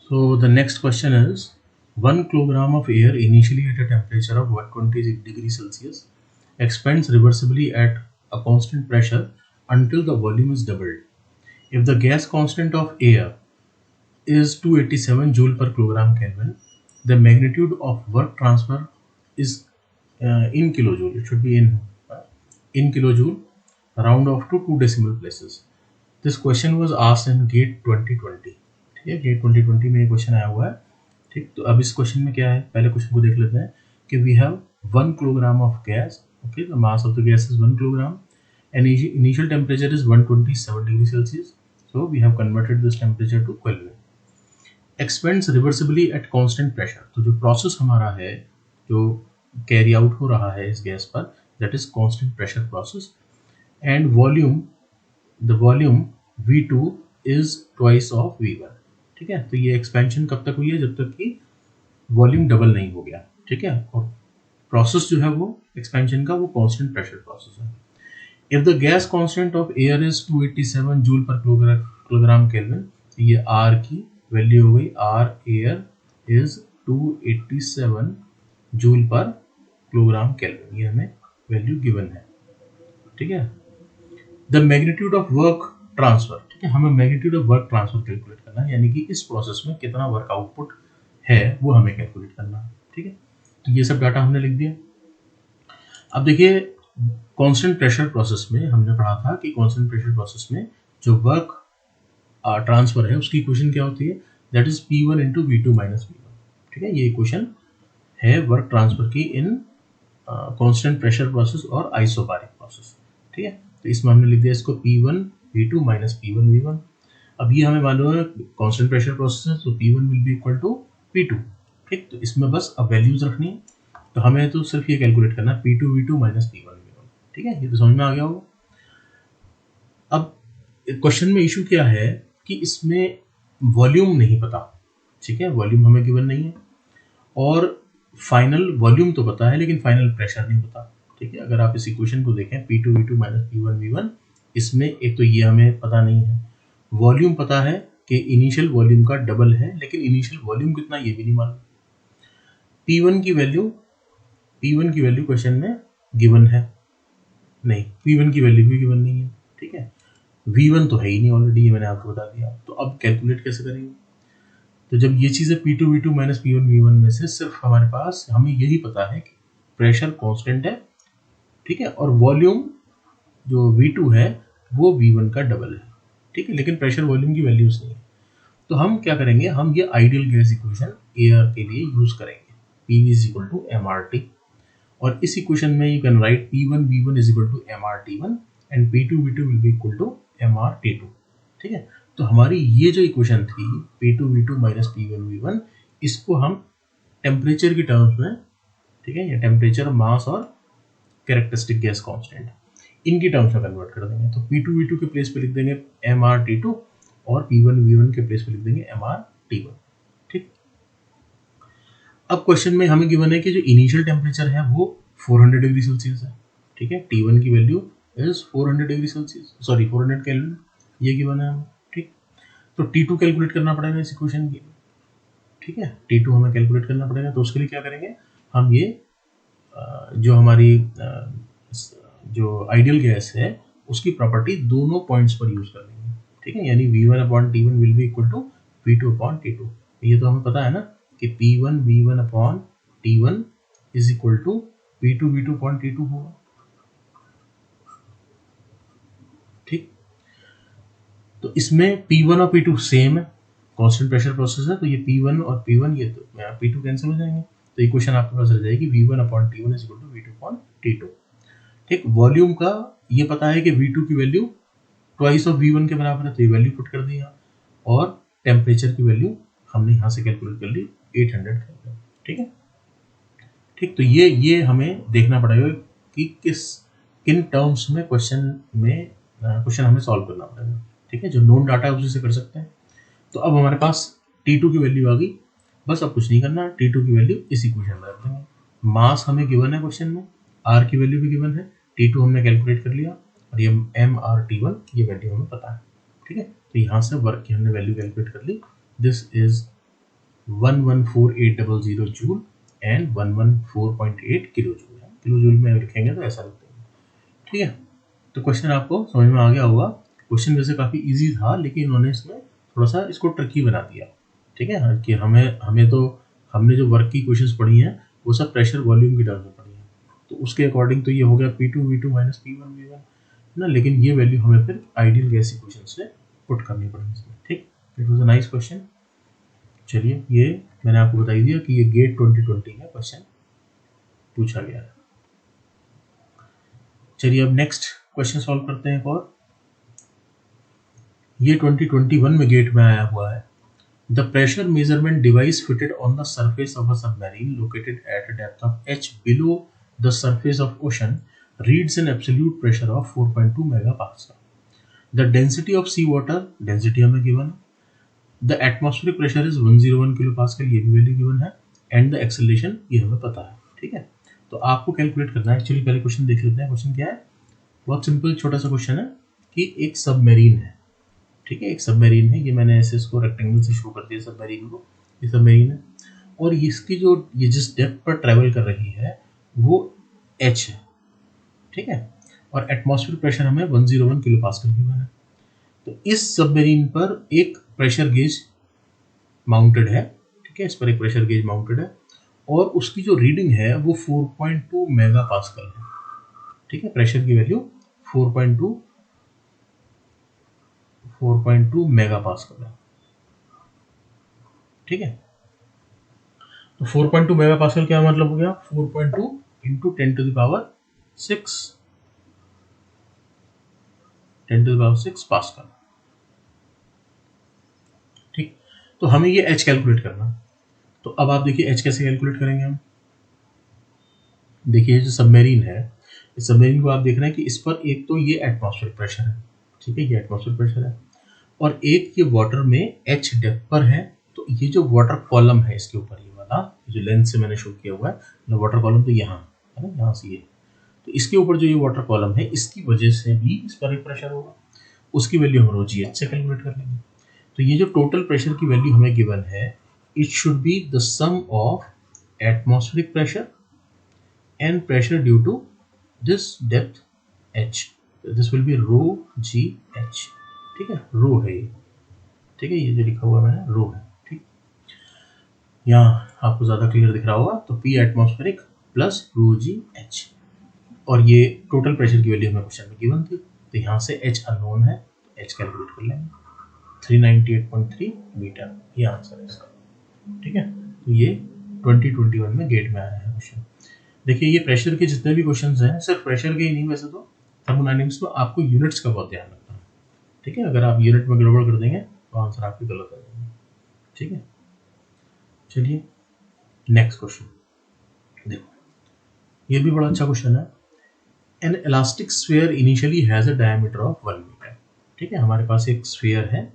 So the next question is 1 kilogram of air initially at a temperature of 120 degrees Celsius expands reversibly at a constant pressure until the volume is doubled. If the gas constant of air is 287 joule per kilogram Kelvin, the magnitude of work transfer is in kilojoule. It should be in kilojoule, round off to 2 decimal places. This question was asked in GATE 2020. ठीक है, gate 2020 में ये question आया हुआ है. ठीक, तो अब इस क्वेश्चन में क्या है, पहले क्वेश्चन को देख लेते हैं कि we have 1 kilogram of gas. Okay, the mass of the gas is 1 kilogram and initial temperature is 127 degree Celsius. So we have converted this temperature to Kelvin. Expands reversibly at constant pressure. तो जो process हमारा है, जो carry out हो रहा है इस gas पर, that is constant pressure process. And volume, the volume V2 is twice of V1. ठीक है, तो ये एक्सपेंशन कब तक हुई है, जब तक कि वॉल्यूम डबल नहीं हो गया. ठीक है, और प्रोसेस जो है वो एक्सपेंशन का वो कांस्टेंट प्रेशर प्रोसेस है. If the gas constant of air is 287 joule पर किलोग्राम केल्विन, तो ये R की वैल्यू हो गई. R एयर इज 287 जूल पर किलोग्राम केल्विन, ये हमें वैल्यू गिवन है. ठीक है, the magnitude of work transfer. ठीक है, हमें magnitude of work transfer calculate करना है, यानी कि इस प्रोसेस में कितना वर्क आउटपुट है वो हमें कैलकुलेट करना है. ठीक है, तो ये सब डाटा हमने लिख दिया. अब देखिए, कांस्टेंट प्रेशर प्रोसेस में हमने पढ़ा था कि कांस्टेंट प्रेशर प्रोसेस में जो वर्क ट्रांसफर है उसकी इक्वेशन क्या होती है, that is P1 into V2 minus V1. ठीक है, ये इक्वेशन है वर्क ट्रांसफर की इन कांस्टेंट प्रेशर प्रोसेस और आइसोबारिक प्रोसेस. ठीक है, तो इसमें हमने लिख दिया इसको P1 V2 minus P1 V1. अब ये हमें मालूम है कांस्टेंट प्रेशर प्रोसेस है, तो P1 will be equal to P2. ठीक, तो इसमें बस अब वैल्यूज रखनी है, तो हमें तो सिर्फ ये कैलकुलेट करना है P2 V2 minus P1 V1. ठीक है, ये तो समझ में आ गया होगा. अब क्वेश्चन में इशू क्या है कि इसमें वॉल्यूम नहीं पता. ठीक है, वॉल्यूम हमें गिवन नहीं है, और फाइनल वॉल्यूम तो पता है लेकिन फाइनल प्रेशर नहीं पता. ठीक है, अगर आप इस इक्वेशन को देखें P2 V2 minus P1 V1, इसमें एक तो ये हमें पता नहीं है, वॉल्यूम पता है कि इनिशियल वॉल्यूम का डबल है, लेकिन इनिशियल वॉल्यूम कितना ये भी नहीं मालूम. P1 की वैल्यू क्वेश्चन में गिवन है नहीं, P1 की वैल्यू भी गिवन नहीं है. ठीक है, V1 तो है ही नहीं ऑलरेडी, ये मैंने आपको बता दिया. तो अब कैलकुलेट कैसे करेंगे, तो जब ये चीज़ है P2 V2 minus P1 V1 में से सिर्फ हमारे पास हमें यही पता है कि प्रेशर कांस्टेंट है. ठीक है, और वॉल्यूम जो V2 है वो V1 का डबल है. ठीक है, लेकिन प्रेशर वॉल्यूम की वैल्यूज नहीं है. तो हम क्या करेंगे, हम ये आइडियल गैस इक्वेशन एयर के लिए यूज करेंगे. PV is equal to MRT, और इस इक्वेशन में you can write P1 V1 is equal to MRT1 and P2 V2 will be equal to MRT2. ठीक है, तो हमारी ये जो इक्वेशन थी P2 V2 minus P1 V1, इसको हम टेम्परेचर की टर्म्स में, ठीक है, ये टेम्परेचर, मास और कैरेक्टरिस्टिक गैस कांस्टेंट, इनकी टर्म्स में कन्वर्ट कर देंगे. तो P2 V2 के प्लेस पे लिख देंगे MRT2 और P1 V1 के प्लेस पे लिख देंगे MRT1. ठीक, अब क्वेश्चन में हमें गिवन है कि जो इनिशियल टेम्परेचर है वो 400 डिग्री सेल्सियस है. ठीक है, T1 की value is 400 degree Celsius, sorry 400 kelvin, ये गिवन है हमें. ठीक, तो T2 कैलकुलेट करना पड़ेगा इस इक्वेशन की. ठीक है, T2 हमें कैलकुलेट करना पड़ेगा. तो उसके लिए क्या करेंगे, हम ये जो हमारी जो आइडियल गैस है उसकी प्रॉपर्टी दोनों पॉइंट्स पर यूज कर लेंगे. ठीक है, यानी V1 upon T1 will be equal to V2 upon T2. ये तो हमें पता है ना कि P1 V1 upon T1 is equal to P2 V2 upon T2 होगा. ठीक, तो इसमें P1 और P2 सेम है, कांस्टेंट प्रेशर प्रोसेस है, तो ये P1 और P1, ये तो P2 कैंसिल हो जाएंगे. तो इक्वेशन आपके पास रह जाएगी V1 upon T1 is equal to V2 upon T2. ठीक, वॉल्यूम का ये पता है कि V2 की वैल्यू ट्वाइस ऑफ V1 के बराबर है, तो ये वैल्यू पुट कर दी यहाँ, और टेम्परेचर की वैल्यू हमने यहाँ से कैलकुलेट कर ली 800 केल्विन. ठीक है, ठीक, तो ये हमें देखना पड़ेगा कि किन टर्म्स में क्वेश्चन हमें सॉल्व करना पड़ेगा. ठीक है, जो नोन डाटा है उसी से कर सकते हैं. तो अब हमारे पास T2 की वैल्यू आ गई, बस अब कुछ नहीं करना, T2 की वैल्यू इस इक्वेशन में रख देंगे. मास हमें गिवन है क्वेश्चन में, R की वैल्यू भी गिवन है, T2 हमने कैलकुलेट कर लिया, और ये MRT1 ये वैल्यू हमें पता है. ठीक है, तो यहाँ से वर्क की हमने वैल्यू कैलकुलेट कर ली. This is 114800 joule and 114.8 kilo joule है। किलो जूल में लिखेंगे तो ऐसा लिखते हैं, ठीक है। तो क्वेश्चन आपको समझ में आ गया होगा। क्वेश्चन वैसे काफ़ी इजी था, लेकिन इन्होंने इसमें थोड़ा सा इसको ट्रिकी बना दिया, ठीक है, कि हमने जो वर्क की क्वेश्चंस पढ़ी हैं वो सब प्रेशर वॉल्यूम की टर्म में पढ़ी हैं, तो उसके अकॉर्डिंग तो ये हो गया P2 V2 minus P1 V1 है ना, लेकिन ये वैल्यू हमें फिर आइडियल गैस इक्वेशन से पुट करनी पड़ेगी इसमें, ठीक। It was a nice question. चलिए, ये मैंने आपको बता दिया कि ये गेट 2020 में क्वेश्चन पूछा गया है। चलिए अब नेक्स्ट क्वेश्चन सॉल्व करते हैं। और ये 2021 में गेट में आया हुआ है। The pressure measurement device fitted on the surface of a submarine located at a depth of h below the surface of ocean reads an absolute pressure of 4.2 megapascal. The density of sea water, density हमें given है। The atmospheric pressure is 101 kilo pascal, ये भी value given है। And the acceleration ये हमें पता है, ठीक है। तो आपको कैलकुलेट करना है। एक्चुअली पहले क्वेश्चन देख लेते हैं। क्वेश्चन क्या है? बहुत सिंपल छोटा सा क्वेश्चन है कि एक सबमरीन है, ठीक है, एक सबमरीन है। ये मैंने ऐसे इसको रेक्टेंगल से शो कर दिया सबमरीन को। ये सबमरीन है और इसकी जो ये जिस डेप्थ पर ट्रैवल कर रही है वो h है, ठीक है। और एटमॉस्फेरिक प्रेशर हमें 101 किलो पास्कल गिवन है। तो इस सबमरीन पर एक प्रेशर गेज माउंटेड है, ठीक है, इस पर एक प्रेशर गेज माउंटेड है और उसकी जो रीडिंग है वो 4.2 मेगा पास्कल है, ठीक है। प्रेशर की वैल्यू 4.2 मेगा पास्कल है, ठीक है। तो 4.2 मेगा पास्कल क्या मतलब हो गया? 4.2 into 10 to the power 6 pascal, ठीक। तो हमें ये h कैलकुलेट करना। तो अब आप देखिए h कैसे कैलकुलेट करेंगे हम। देखिए जो सबमरीन है, इस सबमरीन को आप देख रहे हैं कि इस पर एक तो ये एटमॉस्फेरिक प्रेशर है, ठीक है, ये एटमॉस्फेरिक प्रेशर है और एक ये वाटर में h डेप्थ पर है। तो ये जो वाटर कॉलम है इसके ऊपर, ये वाला जो लेंथ से मैंने शो किया हुआ है वाटर कॉलम, तो यहाँ है ना, यहाँ से ये, तो इसके ऊपर जो ये वाटर कॉलम है इसकी वजह से भी इस पर एक प्रेशर होगा। उसकी वैल्यू हम ρgh से कैलकुलेट कर लेंगे। तो ये जो टोटल प्रेशर की वैल्यू हमें गिवन है, it should be the sum of atmospheric pressure and pressure due to this depth h. This will be rho g h, ठीक है, रो है ये, ठीक है, ये जो लिखा हुआ मैंने रो है, ठीक। यहाँ आपको ज्यादा क्लियर दिख रहा होगा। तो P एटमॉस्फेरिक प्लस रो जी एच, और ये टोटल प्रेशर की वैल्यू हमें क्वेश्चन में गिवन थी। तो यहाँ से h अननोन है, तो h कैलकुलेट कर लेंगे। 398.3 मीटर ये आंसर है इसका, ठीक है। तो ये 2021 में गेट में आया है क्वेश्चन। देखिए ये प्रेशर के जितने भी क्वेश्चंस हैं, सिर्फ प्रेशर के ही नहीं, वैसे तो थर्मोडायनेमिक्स में आपको यूनिट्स का बहुत ध्यान रखना है, ठीक है। अगर आप यूनिट में गड़बड़ कर देंगे तो आंसर आपके गलत आ जाएंगे, ठीक है। चलिए नेक्स्ट क्वेश्चन देखो, ये भी बड़ा अच्छा क्वेश्चन है। An elastic sphere initially has a diameter of 1 metre, ठीक है। हमारे पास एक स्फीयर है,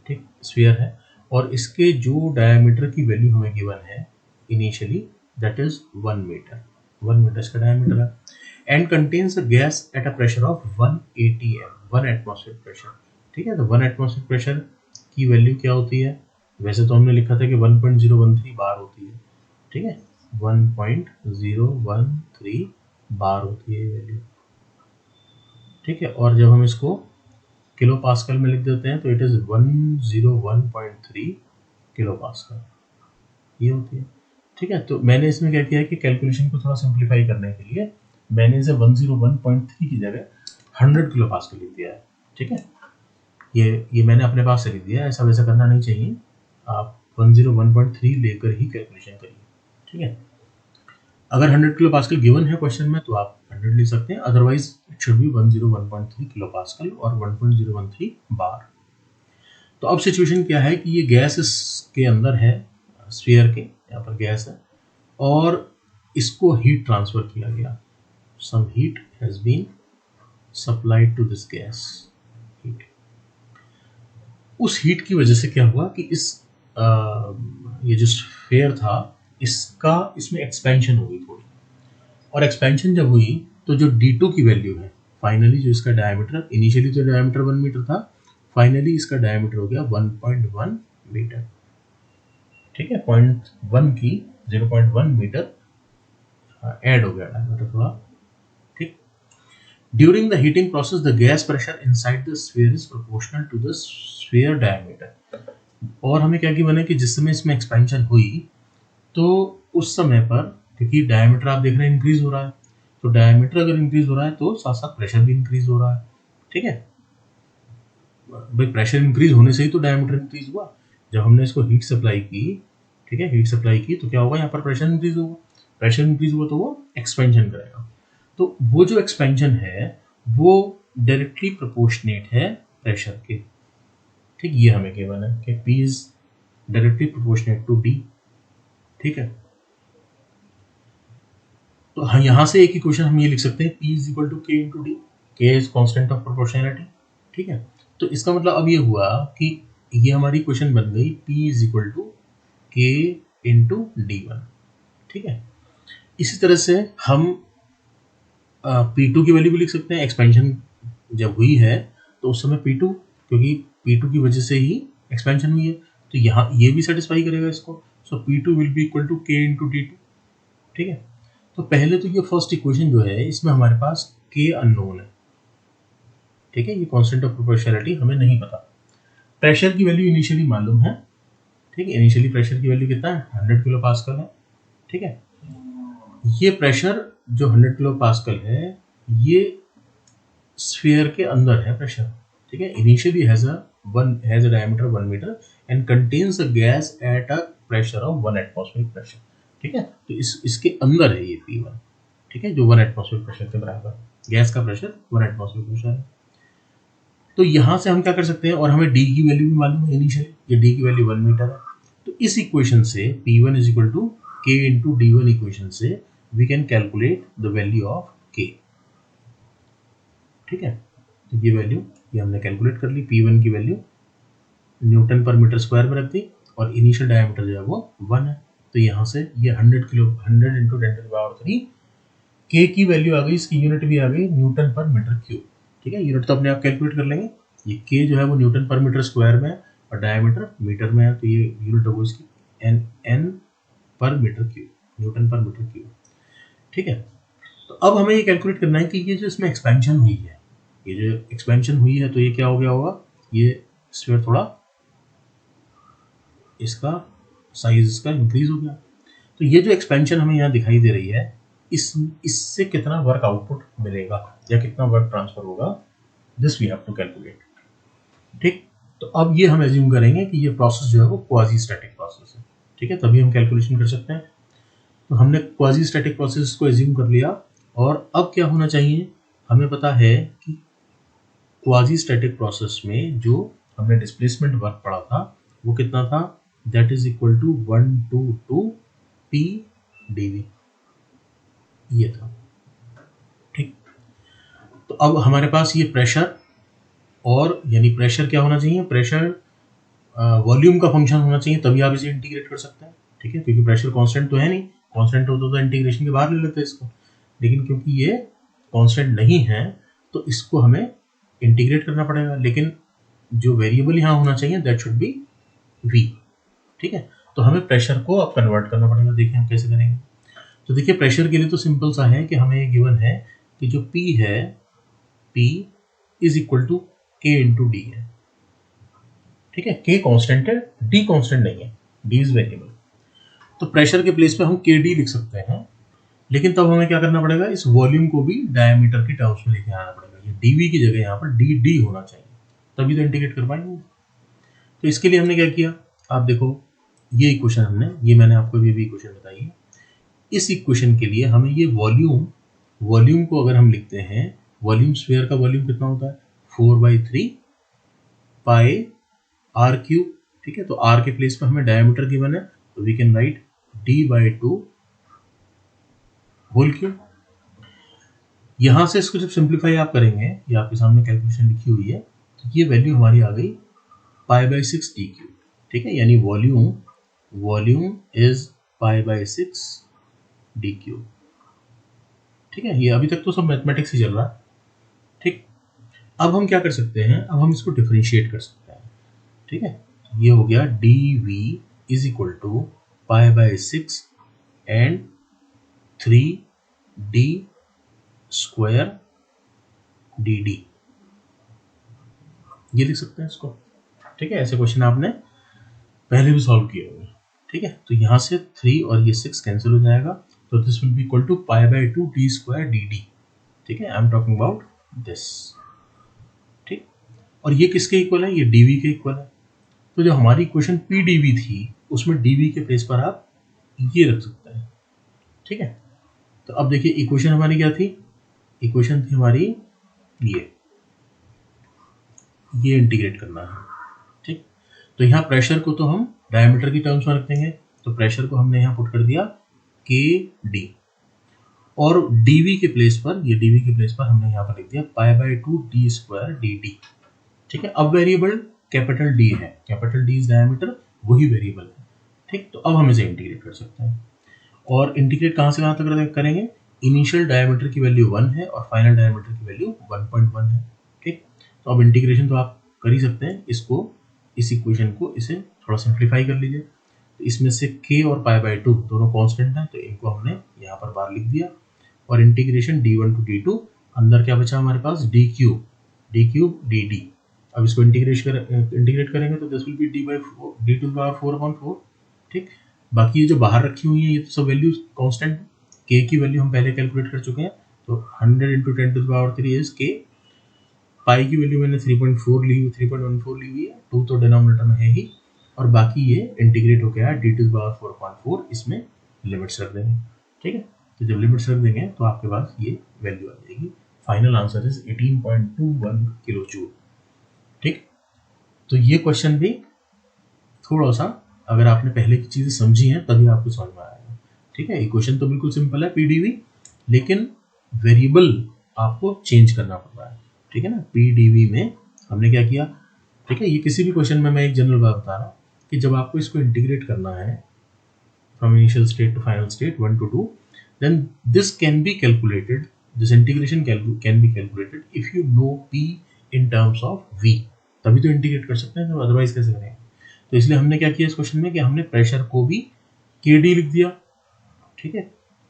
ठीक, स्फीयर है और इसके जो डायमीटर की वैल्यू हमें गिवन है initially, that is 1 metre, 1 metre इसका डायमीटर है। And contains a gas at a pressure of 1 atm, 1 atmospheric pressure, ठीक है। तो 1 एटमॉस्फेरिक प्रेशर की वैल्यू क्या होती है? वैसे तो हमने लिखा था कि 1.013 बार होती है, ठीक है, 1.013 बार होती है वैल्यू, ठीक है। और जब हम इसको किलो पास्कल में लिख देते हैं तो इट इज 101.3 किलो पास्कल ये होती है, ठीक है। तो मैंने इसमें क्या किया है कि कैलकुलेशन को थोड़ा सिंप्लीफाई करने के लिए मैंने इसे 101.3 की जगह 100 किलो पास्कल लिख दिया है, ठीक है। ये मैंने अपने पास से लिख दिया है, ऐसा वैसा करना नहीं चाहिए। आप 101.3 लेकर ही कैलकुलेशन करिए, ठीक है। अगर 100 किलो पास्कल गिवन है क्वेश्चन में तो आप 100 लिख सकते हैं, otherwise it should B 101.3 kilo pascal और 1.013 बार। तो अब सिचुएशन क्या है कि ये गैस इसके अंदर है, स्फीयर के यहाँ पर गैस है और इसको हीट ट्रांसफर किया गया। Some heat has been supplied to this gas, heat. उस हीट की वजह से क्या हुआ कि ये जो स्फीयर था इसमें एक्सपेंशन हो गई थोड़ी, और एक्सपेंशन जब हुई तो जो D2 की वैल्यू है फाइनली, जो इसका डायमीटर, इनिशियली तो डायमीटर 1 मीटर था, फाइनली इसका डायमीटर हो गया 1.1 मीटर, ठीक है, 0.1 की 0.1 मीटर ऐड हो गया डायमीटर थोड़ा। ठीक, during the heating process the gas pressure inside the sphere is proportional to the sphere diameter. और हमें क्या गिवन है कि जिस समय इसमें एक्सपेंशन हुई तो उस समय पर, क्योंकि डायमीटर आप देख रहे हैं इंक्रीज हो रहा है, तो डायमीटर अगर इंक्रीज हो रहा है तो साथ साथ प्रेशर भी इंक्रीज हो रहा है। ठीक है भाई, प्रेशर इंक्रीज होने से ही तो डायमीटर इंक्रीज हुआ। जब हमने इसको हीट सप्लाई की, ठीक है, हीट सप्लाई की तो क्या होगा, यहाँ पर प्रेशर इंक्रीज होगा। प्रेशर इंक्रीज हुआ तो वो एक्सपेंशन करेगा। तो वो जो एक्सपेंशन है वो डायरेक्टली प्रोपोर्शनेट है प्रेशर के। ठीक, ये हमें गिवन है कि P is directly proportionate to D। ठीक है, तो हाँ, यहाँ से एक ही क्वेश्चन हम ये लिख सकते हैं, P is equal to K into D. K is constant of proportionality. ठीक है, तो इसका मतलब अब ये हुआ कि ये हमारी क्वेश्चन बन गई P is equal to K into D1। ठीक है, इसी तरह से हम P2 की वैल्यू भी लिख सकते हैं। एक्सपेंशन जब हुई है तो उस समय P2, क्योंकि P2 की वजह से ही एक्सपेंशन हुई है, तो यहाँ ये भी सेटिस्फाई करेगा इसको। So P2 will be equal to K into D2। ठीक है, तो पहले तो ये फर्स्ट इक्वेशन जो है इसमें हमारे पास K अननोन है। ठीक है, ये कांस्टेंट ऑफ प्रोपोर्शनैलिटी हमें नहीं पता। प्रेशर की वैल्यू इनिशियली मालूम है। ठीक है, इनिशियली प्रेशर की वैल्यू कितना है, 100 किलो पास्कल है। ठीक है, ये प्रेशर जो 100 किलो पास्कल है ये स्फीयर के अंदर है प्रेशर। ठीक है, initially has a diameter 1 metre and contains a gas at a pressure of 1 atmospheric pressure. ठीक है, तो इसके अंदर है ये P1। ठीक है, जो 1 एटमॉस्फेरिक प्रेशर के बराबर, गैस का प्रेशर 1 एटमॉस्फेरिक प्रेशर है। तो यहाँ से हम क्या कर सकते हैं, और हमें D की वैल्यू भी मालूम है इनिशियली, ये D की वैल्यू 1 मीटर है। तो इस इक्वेशन से P1 is equal to K into D1 equation से we can calculate the value of K। ठीक है, तो ये वैल्यू ये हमने कैलकुलेट कर ली। P1 की वैल्यू न्यूटन पर मीटर स्क्वायर में रख दी और इनिशियल डायमीटर जो है वो 1 है। तो यहाँ से ये 100 kilo 100 into 10 to the power 3 K की वैल्यू आ गई, इसकी यूनिट भी आ गई न्यूटन पर मीटर क्यूब। ठीक है, यूनिट तो अपने आप कैलकुलेट कर लेंगे। ये K जो है वो न्यूटन पर मीटर स्क्वायर में है और डायमीटर मीटर में है, तो ये यूनिट होगी इसकी N पर मीटर क्यूब, न्यूटन पर मीटर क्यूब। ठीक है, तो अब हमें ये कैलकुलेट करना है कि ये जो इसमें एक्सपेंशन हुई है, ये जो एक्सपेंशन हुई है तो ये क्या हो गया होगा, ये स्फीयर थोड़ा इसका साइज इसका इंक्रीज हो गया। तो ये जो एक्सपेंशन हमें यहाँ दिखाई दे रही है, इससे कितना वर्क आउटपुट मिलेगा या कितना वर्क ट्रांसफर होगा, this we have to calculate. ठीक, तो अब ये हम एज्यूम करेंगे कि ये प्रोसेस जो है वो क्वाजी स्टैटिक प्रोसेस है। ठीक है, तभी हम कैलकुलेशन कर सकते हैं। तो हमने क्वाजी स्टैटिक प्रोसेस को एज्यूम कर लिया, और अब क्या होना चाहिए, हमें पता है कि क्वाजी स्टैटिक प्रोसेस में जो हमने डिस्प्लेसमेंट वर्क पढ़ा था वो कितना था, that is equal to 122 P dV, ये था। ठीक, तो अब हमारे पास ये प्रेशर, और यानी प्रेशर क्या होना चाहिए, प्रेशर वॉल्यूम का फंक्शन होना चाहिए, तभी आप इसे इंटीग्रेट कर सकते हैं। ठीक है, क्योंकि प्रेशर कांस्टेंट तो है नहीं, कांस्टेंट होता तो इंटीग्रेशन के बाहर ले लेते इसको, लेकिन क्योंकि ये कांस्टेंट नहीं है तो इसको हमें इंटीग्रेट करना पड़ेगा। लेकिन जो वेरिएबल यहाँ होना चाहिए दैट शुड बी V। ठीक है, तो हमें प्रेशर को अब कन्वर्ट करना पड़ेगा। देखिए हम कैसे करेंगे। तो देखिए प्रेशर के लिए तो सिंपल सा है कि हमें ये गिवन है कि जो P है, P is equal to K into D है। ठीक है, K कांस्टेंट है, D कांस्टेंट नहीं है, D इज वेरिएबल। तो प्रेशर के प्लेस पे हम KD लिख सकते हैं, लेकिन तब हमें क्या करना पड़ेगा, इस वॉल्यूम को भी डायमीटर की टर्म्स में लेके आना पड़ेगा। ये DV की जगह यहाँ पर DD होना चाहिए, तभी तो इंटीग्रेट कर पाएंगे। तो इसके लिए हमने क्या किया, आप देखो ये इक्वेशन हमने, ये मैंने आपको भी इक्वेशन बताई है। इस इक्वेशन के लिए हमें ये वॉल्यूम को अगर हम लिखते हैं, वॉल्यूम स्फीयर का वॉल्यूम कितना होता है, 4/3 पाई आर क्यूब। ठीक है, तो आर के प्लेस पर हमें डायमीटर गिवन है, तो we can write D/2 whole cube. यहां से इसको जब सिंप्लीफाई आप करेंगे, ये आपके सामने कैलकुलेशन लिखी हुई है, तो ये वैल्यू हमारी आ गई π/6 D क्यूब। ठीक है, यानी वॉल्यूम इज π/6 D क्यूब। ठीक है, ये अभी तक तो सब मैथमेटिक्स ही चल रहा है। ठीक, अब हम क्या कर सकते हैं, अब हम इसको डिफरेंशिएट कर सकते हैं। ठीक है, ये हो गया dV is equal to pi by 6 and 3d square dd, ये लिख सकते हैं इसको। ठीक है, ऐसे क्वेश्चन आपने पहले भी सॉल्व किए होंगे। ठीक है, तो यहाँ से 3 और ये 6 कैंसिल हो जाएगा, तो this will be equal to pi by 2 d square dd। ठीक है, I am talking about this. ठीक, और ये किसके इक्वल है? ये dv के इक्वल है। तो जो हमारी इक्वेशन pdv थी उसमें dv के प्लेस पर आप ये रख सकते हैं। ठीक है, तो अब देखिए इक्वेशन हमारी क्या थी? इक्वेशन थी हमारी ये इंटीग्रेट करना है। ठीक, तो यहाँ प्रेशर को तो हम डायमीटर की टर्म्स में रख देंगे, तो प्रेशर को हमने यहाँ पुट कर दिया के डी, और dv के प्लेस पर, ये dv के प्लेस पर हमने यहाँ पर लिख दिया पाई बाय 2 d स्क्वायर dt। ठीक है, अब वेरिएबल कैपिटल D है, कैपिटल D इज डायमीटर, वही वेरिएबल है। ठीक, तो अब हम इसे इंटीग्रेट कर सकते हैं, और इंटीग्रेट कहाँ से कहाँ तक करेंगे? इनिशियल डायमीटर की वैल्यू 1 है और फाइनल डायमीटर की वैल्यू 1.1 है। ठीक, तो अब इंटीग्रेशन तो आप कर ही सकते हैं, इसको, इस इक्वेशन को इसे थोड़ा सिंप्लीफाई कर लीजिए। तो इसमें से k और पाई बाय 2 दोनों कांस्टेंट हैं, तो इनको हमने यहाँ पर बाहर लिख दिया, और इंटीग्रेशन d1 टू d2, अंदर क्या बचा हमारे पास? d cube dd। अब इसको इंटीग्रेट करेंगे तो this will be d to the power 4/4। ठीक, बाकी ये जो बाहर रखी हुई है ये तो सब वैल्यूज कांस्टेंट, k की वैल्यू हम पहले कैलकुलेट कर चुके हैं, तो 100 into 10 to the power 3 is k। Pi की वैल्यू मैंने 3.14 ली हुई है, 2 तो डिनोमिनेटर में है ही, और बाकी ये इंटीग्रेट हो गया d टू द पावर 4/4, इसमें लिमिट्स रख देंगे। ठीक है, तो जब लिमिट्स रख देंगे तो आपके पास ये वैल्यू आ जाएगी। Final answer is 18.21 kilo joule. ठीक, तो ये क्वेश्चन भी थोड़ा सा, अगर आपने पहले की चीजें समझी हैं तभी आपको समझ में आएगा। ठीक है, इक्वेशन तो बिल्कुल सिंपल है पीडीवी, लेकिन वेरिएबल आपको चेंज करना पड़ रहा है। ठीक है ना, पीडीवी में हमने क्या किया? ठीक है, ये किसी भी क्वेश्चन में मैं एक जनरल बात बता रहा हूँ कि जब आपको इसको इंटीग्रेट करना है from initial state to final state 1 to 2, then this can be calculated, this integration can be calculated if you know p in terms of v, तभी तो इंटीग्रेट कर सकते हैं, तो अदरवाइज कैसे करेंगे? तो इसलिए हमने क्या किया इस क्वेश्चन में कि हमने प्रेशर को भी kd लिख दिया। ठीक है,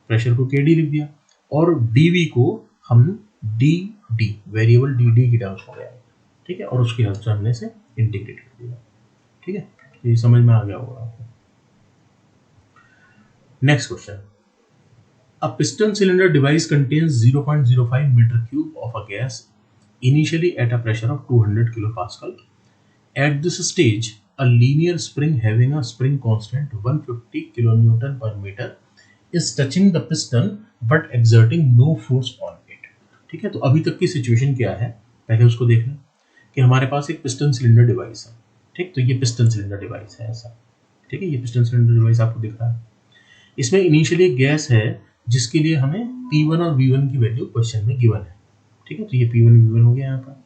प्रेशर को kd लिख दिया, और dv को हम dd, वेरिएबल dd की टर्म्स में गया। ठीक है, और उसकी हेल्प से हमने इसे इंटीग्रेट कर दिया। ठीक है, तो ये समझ में आ गया होगा आपको। Next question, a piston cylinder device contains 0.05 meter cube of a gas initially at a pressure of 200 kilopascal. At this stage, a linear spring having a spring constant 150 kilonewton per meter is touching the piston but exerting no force on it. ठीक है, तो अभी तक की situation क्या है पहले उसको देख लें कि हमारे पास एक पिस्टन सिलेंडर डिवाइस है। ठीक, तो ये पिस्टन सिलेंडर डिवाइस है ऐसा। ठीक है, ये पिस्टन सिलेंडर डिवाइस आपको दिख रहा है, इसमें इनिशियली गैस है जिसके लिए हमें P1 और V1 की वैल्यू क्वेश्चन में गिवन है। ठीक है, तो ये P1 V1 हो गया यहाँ पर।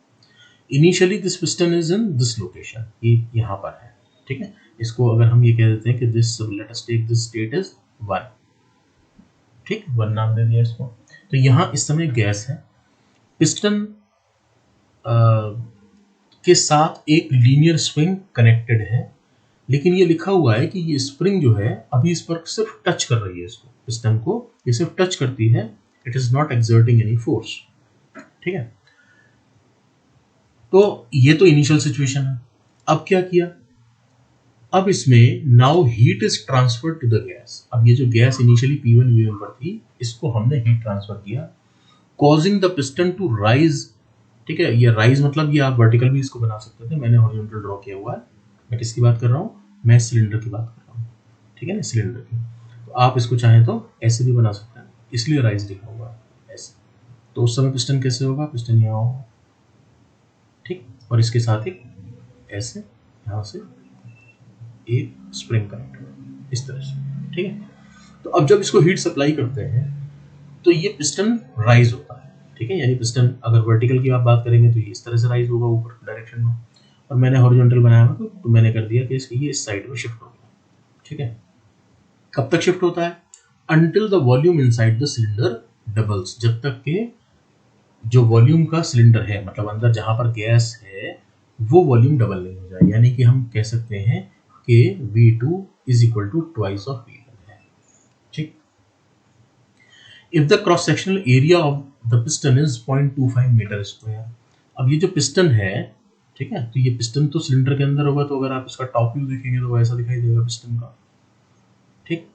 Initially this piston is in this location, ये यहाँ पर है। ठीक है, इसको अगर हम ये कह देते हैं कि this, let us take this state is 1। ठीक, 1 नाम दे दिया इसको। तो यहाँ इस समय गैस है, पिस्टन के साथ एक लीनियर स्प्रिंग कनेक्टेड है, लेकिन ये लिखा हुआ है कि ये स्प्रिंग जो है अभी इस पर सिर्फ टच कर रही है, इसको, पिस्टन को ये सिर्फ टच करती है, it is not exerting any force. ठीक है, तो ये तो इनिशियल सिचुएशन है। अब क्या किया? अब इसमें now heat is transfer to the gas. अब ये जो गैस इनिशियली P1 V1 पर थी, इसको हमने हीट ट्रांसफर किया, causing the piston to rise. ठीक है, ये राइज मतलब ये आप वर्टिकल भी इसको बना सकते थे, मैंने हॉरिजॉन्टल ड्रॉ किया हुआ है। मैं किसकी बात कर रहा हूँ? मैं सिलेंडर की बात कर रहा हूँ। ठीक है ना, सिलेंडर की। तो आप इसको चाहें तो ऐसे भी बना सकते हैं, इसलिए राइज लिखा हुआ है ऐसे। तो उस समय पिस्टन कैसे होगा? पिस्टन यहाँ होगा, ठीक, और इसके साथ एक ऐसे यहाँ से एक स्प्रिंग कनेक्ट होगा इस तरह से। ठीक है, तो अब जब इसको हीट सप्लाई करते हैं तो ये पिस्टन राइज होता है। ठीक है, यानी पिस्टन अगर वर्टिकल की आप बात करेंगे तो ये इस तरह से राइज होगा ऊपर डायरेक्शन में, और मैंने हॉरिजॉन्टल बनाया हुआ तो मैंने कर दिया कि ये इस साइड में शिफ्ट हो गया। ठीक है, कब तक शिफ्ट होता है? Until the volume inside the cylinder doubles, जब तक के जो वॉल्यूम का सिलेंडर है, मतलब अंदर जहां पर गैस है, वो वॉल्यूम डबल नहीं हो जाए। यानी कि हम कह सकते हैं कि V2 is equal to twice of V1 है। ठीक, if the cross sectional area of the piston is 0.25 metre square. अब ये जो पिस्टन है, ठीक है, तो ये पिस्टन तो सिलेंडर के अंदर होगा, तो अगर आप इसका टॉप व्यू देखेंगे तो ऐसा दिखाई देगा पिस्टन का। ठीक,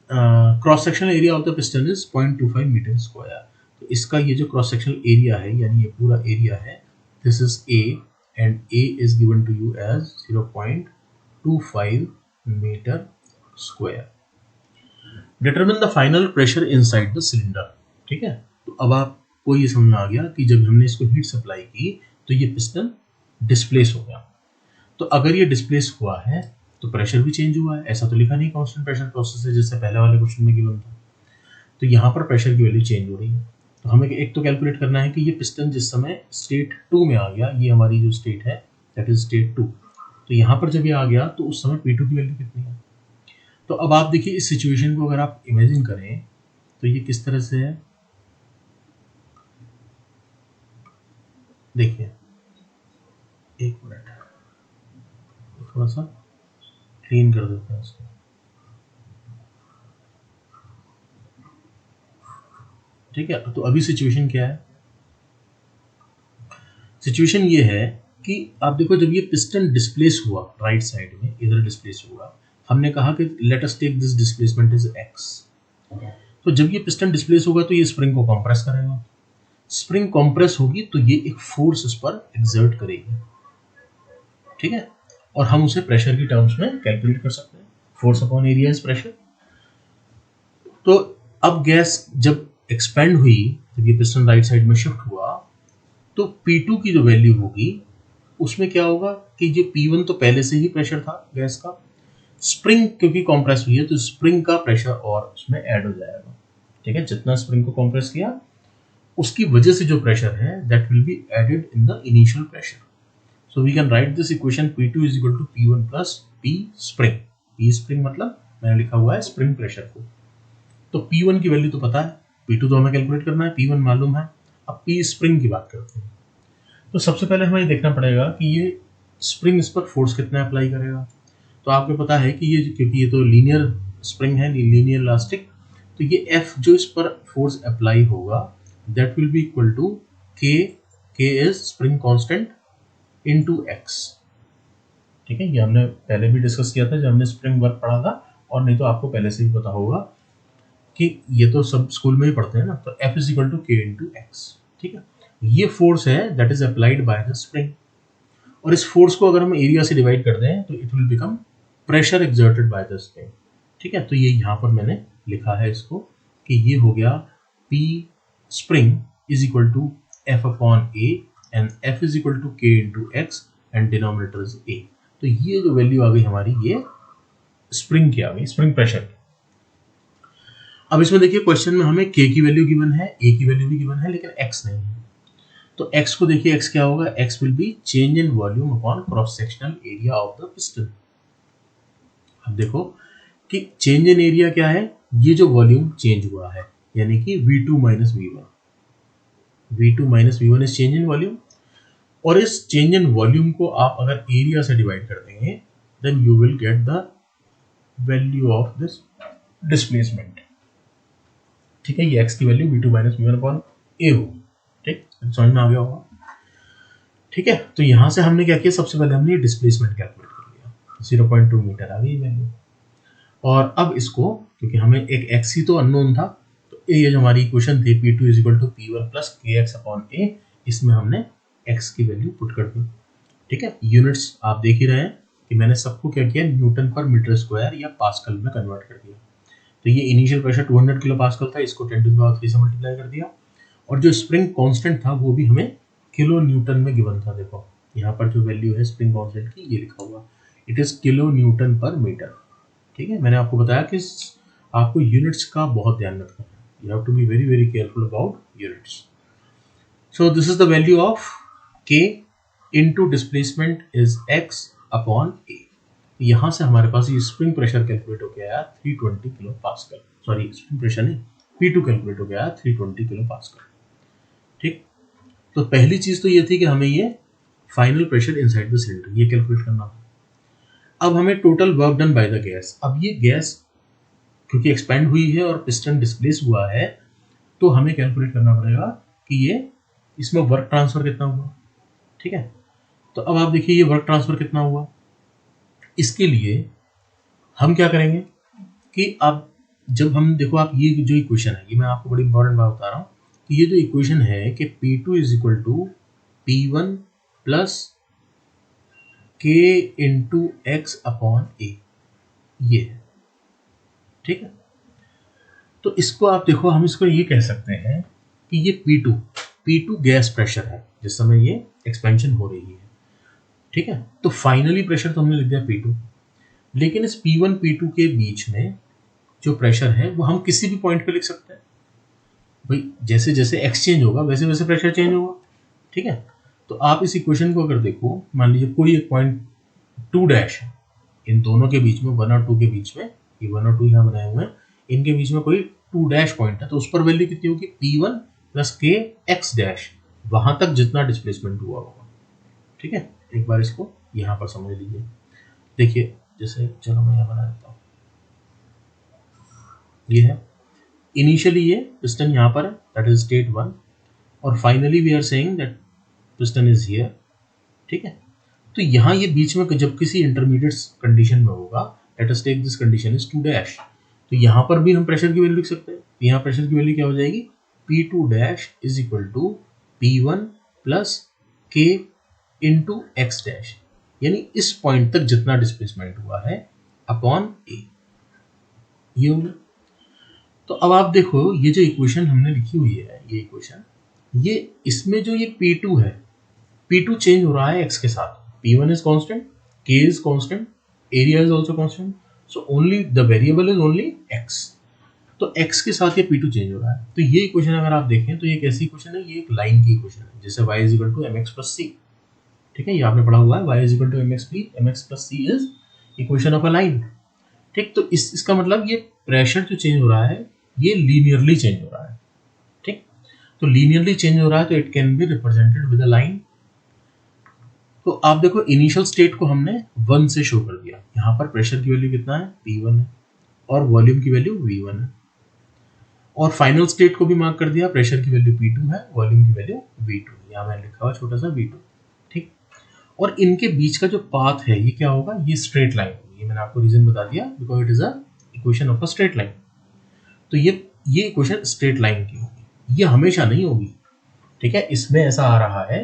cross sectional area of the piston is 0.25 metre square. तो इसका ये जो क्रॉस सेक्शनल एरिया है, यानी ये पूरा एरिया है, this is A and A is given to you as 0.25 metre square. Determine the final pressure inside the cylinder. ठीक है, तो अब आपको ये समझ में आ गया कि जब हमने इसको हीट सप्लाई की तो ये पिस्टन डिस्प्लेस हो गया। तो अगर ये डिस्प्लेस हुआ है तो प्रेशर भी चेंज हुआ है, ऐसा तो लिखा नहीं कांस्टेंट प्रेशर प्रोसेस है जैसे पहले वाले क्वेश्चन में गिवन था। तो यहाँ पर प्रेशर की वैल्यू चेंज हो रही है। तो हमें एक तो कैलकुलेट करना है कि ये पिस्टन जिस समय स्टेट 2 में आ गया, ये हमारी जो स्टेट है दैट इज स्टेट 2, तो यहाँ पर जब ये आ गया तो उस समय P2 की वैल्यू कितनी है। तो अब आप देखिए इस सिचुएशन को अगर आप इमेजिन करें तो ये किस तरह से है। देखिए, एक मिनट, थोड़ा सा क्लीन कर देते हैं इसको। ठीक है, तो अभी सिचुएशन क्या है, सिचुएशन ये है कि आप देखो जब ये पिस्टन डिस्प्लेस हुआ राइट साइड में, इधर डिस्प्लेस हुआ, हमने कहा कि let us take this displacement is x। तो जब ये पिस्टन डिस्प्लेस होगा तो ये स्प्रिंग को कंप्रेस करेगा, स्प्रिंग कंप्रेस होगी तो ये एक फोर्स इस पर एक्सर्ट करेगी। ठीक है, और हम उसे प्रेशर की टर्म्स में कैलकुलेट कर सकते हैं, force upon area is pressure. तो अब गैस जब एक्सपेंड हुई, जब ये पिस्टन राइट साइड में शिफ्ट हुआ, तो P2 की जो वैल्यू होगी उसमें क्या होगा कि ये P1 तो पहले से ही प्रेशर था गैस का, स्प्रिंग क्योंकि कंप्रेस हुई है तो स्प्रिंग का प्रेशर और उसमें ऐड हो जाएगा। ठीक है, जितना स्प्रिंग को कंप्रेस किया उसकी वजह से जो प्रेशर है that will be added in the initial pressure. So we can write this equation P2 is equal to P1 plus P spring. P spring मतलब मैंने लिखा हुआ है स्प्रिंग प्रेशर को। तो P1 की वैल्यू तो पता है, P2 तो हमें कैलकुलेट करना है, P1 मालूम है। अब P स्प्रिंग की बात करते हैं। तो सबसे पहले हमें देखना पड़ेगा कि ये स्प्रिंग इस पर फोर्स कितना अप्लाई करेगा। तो आपको पता है कि ये क्योंकि ये तो लीनियर स्प्रिंग है, लीनियर इलास्टिक, तो ये F जो इस पर फोर्स अप्लाई होगा that will be equal to K is spring constant into X। ठीक है, ये हमने पहले भी डिस्कस किया था जब हमने स्प्रिंग वर्क पढ़ा था, और नहीं तो आपको पहले से ही पता होगा कि ये तो सब स्कूल में ही पढ़ते हैं ना। तो F is equal to K into X। ठीक है, ये फोर्स है that is applied by the spring, और इस फोर्स को अगर हम एरिया से डिवाइड कर दें तो it will become pressure exerted by the spring. ठीक है, तो ये यहाँ पर मैंने लिखा है इसको कि ये हो गया P spring is equal to F upon A and F is equal to K into X and denominator is A। तो ये जो वैल्यू आ गई हमारी, ये स्प्रिंग की आ गई, स्प्रिंग प्रेशर की। अब इसमें देखिए क्वेश्चन में हमें K की वैल्यू गिवन है, A की वैल्यू भी गिवन है, लेकिन X नहीं है। तो X को देखिए, X क्या होगा, X will be change in volume upon cross sectional area of the piston. अब देखो कि चेंज इन एरिया क्या है, ये जो वॉल्यूम चेंज हुआ है यानी कि V2 minus V1, V2 minus V1 is change in volume, और इस चेंज इन वॉल्यूम को आप अगर एरिया से डिवाइड कर देंगे then you will get the value of this displacement. ठीक है, ये X की value V2 minus V1 upon A होगी। ठीक, समझ में आ गया होगा। ठीक है, तो यहां से हमने क्या किया, सबसे पहले हमने डिस्प्लेसमेंट कैलकुलेट कर लिया, 0.2 मीटर आ गई वैल्यू। और अब इसको क्योंकि हमें एक X ही तो अननोन था, तो ये जो हमारी इक्वेशन थी P2 is equal to P1 plus KX upon A, इसमें हमने X की वैल्यू पुट कर दी। ठीक है, यूनिट्स आप देख ही रहे हैं कि मैंने सबको क्या किया, न्यूटन पर मीटर स्क्वायर या पास्कल में कन्वर्ट कर दिया। तो ये इनिशियल प्रेशर 200 किलो पास्कल था, इसको 10 टू द पावर 3 से मल्टीप्लाई कर दिया, और जो स्प्रिंग कांस्टेंट था वो भी हमें किलो न्यूटन में गिवन था। देखो यहाँ पर जो वैल्यू है स्प्रिंग कांस्टेंट की, ये लिखा हुआ, इट इज किलो न्यूटन पर मीटर। ठीक है, मैंने आपको बताया कि आपको यूनिट्स का बहुत ध्यान रखना है, you have to be very very careful about units. So this is the value of K into displacement is X upon A। यहाँ से हमारे पास ये स्प्रिंग प्रेशर कैलकुलेट हो गया 320 kilo pascal, sorry spring pressure नहीं, P2 कैलकुलेट हो गया 320 kilo pascal. ठीक, तो पहली चीज तो ये थी कि हमें ये final pressure inside the cylinder ये कैलकुलेट करना था। अब हमें total work done by the gas, अब ये गैस क्योंकि एक्सपेंड हुई है और पिस्टन डिस्प्लेस हुआ है, तो हमें कैलकुलेट करना पड़ेगा कि ये इसमें वर्क ट्रांसफर कितना हुआ। ठीक है, तो अब आप देखिए ये वर्क ट्रांसफर कितना हुआ। इसके लिए हम क्या करेंगे कि अब जब हम देखो, आप ये जो इक्वेशन है, ये मैं आपको बड़ी इंपॉर्टेंट बात बता रहा हूँ कि ये जो इक्वेशन है कि P2 is equal to P1 plus K into x upon a, ये है। ठीक है, तो इसको आप देखो, हम इसको ये कह सकते हैं कि ये P2 गैस प्रेशर है जिस समय ये एक्सपेंशन हो रही है। ठीक है, तो फाइनली प्रेशर तो हमने लिख दिया P2, लेकिन इस P1 P2 के बीच में जो प्रेशर है वो हम किसी भी पॉइंट पे लिख सकते हैं भाई, जैसे जैसे एक्सचेंज होगा वैसे वैसे प्रेशर चेंज होगा। ठीक है, तो आप इस इक्वेशन को अगर देखो, मान लीजिए कोई एक पॉइंट 2 डैश है, इन दोनों के बीच में 1 और 2 के बीच में, ये 1 और 2 यहाँ बनाए हुए हैं, इनके बीच में कोई 2 डैश पॉइंट है, तो उस पर वैल्यू कितनी होगी P1 प्लस के एक्स डैश, वहां तक जितना डिस्प्लेसमेंट हुआ होगा। ठीक है, एक बार इसको यहाँ पर समझ लीजिए। देखिए जैसे, चलो मैं यहाँ बना देता हूँ, ये है इनिशियली ये पिस्टन यहाँ पर है, दैट इज स्टेट 1, और finally we are saying that piston is here. ठीक है, तो यहाँ ये बीच में जब किसी इंटरमीडिएट कंडीशन में होगा, let us take this condition is 2 dash, तो यहाँ पर भी हम प्रेशर की वैल्यू लिख सकते हैं। तो यहाँ प्रेशर की वैल्यू क्या हो जाएगी, P2 dash is equal to P1 plus K into X dash, यानी इस पॉइंट तक जितना डिस्प्लेसमेंट हुआ है अपॉन ए, ये होगा। तो अब आप देखो ये जो इक्वेशन हमने लिखी हुई है, ये इक्वेशन, ये इसमें जो ये P2 है, P2 चेंज हो रहा है x के साथ, P1 is constant, K is constant, area is also constant, so only the variable is only x, तो x के साथ ये P2 चेंज हो रहा है। तो ये इक्वेशन अगर आप देखें तो ये कैसी इक्वेशन है, ये एक लाइन की इक्वेशन है, जैसे y is equal to mx plus c। ठीक है, ये आपने पढ़ा हुआ है, y is equal to mx plus c is equation of a line. ठीक, तो इसका मतलब ये प्रेशर जो चेंज हो रहा है ये लीनियरली चेंज हो रहा है। ठीक, तो लीनियरली चेंज हो रहा है तो it can be represented with a line. तो आप देखो इनिशियल स्टेट को हमने 1 से शो कर दिया, यहाँ पर प्रेशर की वैल्यू कितना है P1 है और वॉल्यूम की वैल्यू V1 है, और फाइनल स्टेट को भी मार्क कर दिया, प्रेशर की वैल्यू P2 है, वॉल्यूम की वैल्यू V2, यहाँ मैंने लिखा हुआ छोटा सा V2। ठीक, और इनके बीच का जो पाथ है ये क्या होगा, ये स्ट्रेट लाइन होगी, ये मैंने आपको रीजन बता दिया, because it is a equation of a straight line. तो ये इक्वेशन स्ट्रेट लाइन की होगी, ये हमेशा नहीं होगी। ठीक है, इसमें ऐसा आ रहा है,